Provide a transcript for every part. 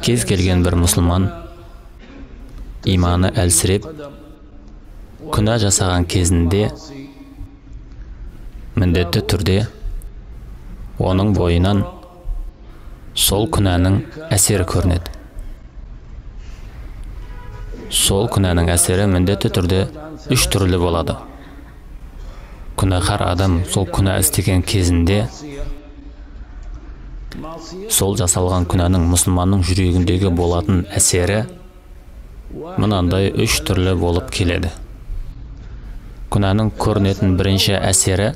Kez kelген bir musulmon imani әлсіреп, күнә жасаған кезінде міндетті түрде оның бойынан сол күнәнің әсері көрінеді. Сол күнәнің әсері міндетті түрде үш түрлі болады. Күнәһар адам сол күнә істеген кезінде сол жасалған күнәнің мұсылманның жүрегіндегі болатын әсері мынандай үш түрлі болып келеді. Күнәнің көрінетін бірінші әсері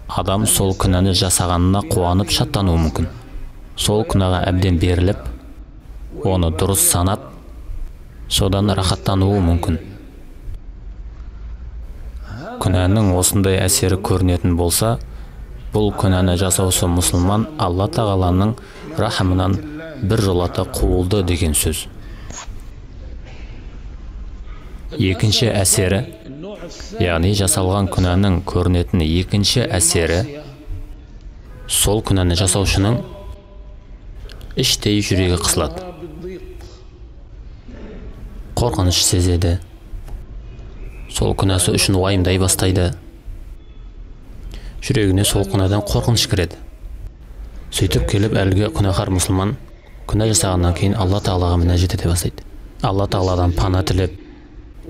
адам сол күнәні жасағанына қуанып шаттануы мүмкін. Сол күнәға әбден беріліп, оны дұрыс санап, содан рахаттануы мүмкін. Күнәнің осындай әсері көрінетін болса, бұл күнәні жасаушы мұсылман Алла Тағаланың рахымынан бір жолата қуылды деген сөз. Екінші әсері, яғни жасалған күнәнің көрінетін екінші әсері, сол күнәні жасаушының іштей жүрегі қысылады. Қорқыныш сезеді. Сол күнәсі үшін уайымдай бастайды. Жүрегіне сол күнәдан қорқыныш кіреді. Сөйтіп келіп әлгі күнәһар мұсылман күнә жасағаннан кейін Алла Тағалаға мінәжат ете бастайды. Алла Тағаладан пана тілеп,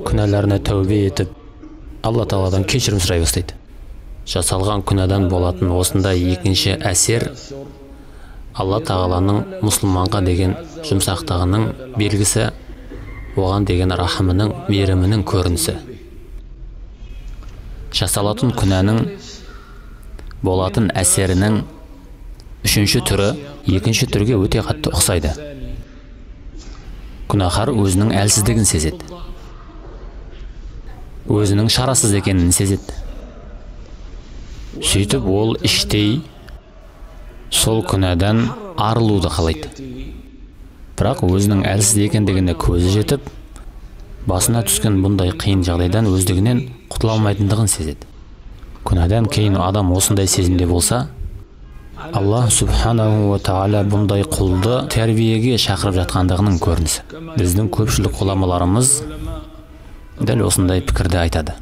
күнәләріне тәубе етіп, Алла Тағаладан кешірім сұрай бастайды. Жасалған күнәдан болатын осындай екінші әсер Алла Тағаланың мұсылманға деген жұмсақтығының белгісі, оған деген рахымының, мейірімінің көрінісі. Жасалатын күнәнің болатын әсерінің үшінші түрі екінші түрге өте қатты ұқсайды. Күнәһар өзінің әлсіздігін сезеді. Өзінің шарасыз екенін сезеді. Сөйтіп ол іштей сол күнәдан арылуды қалайды. Бірақ өзінің әлсіз екендігіне көзі жетіп, басына түскен бұндай қиын жағдайдан өздігінен құтыла алмайтындығын сезеді. Күнәдан кейін адам осындай сезімде болса, Аллах Субханаху ва Тағала бұндай құлды тәрбиеге шақырып жатқандығының көрінісі. Біздің көпшілік ғұламаларымыз дәл осындай пікірді айтады.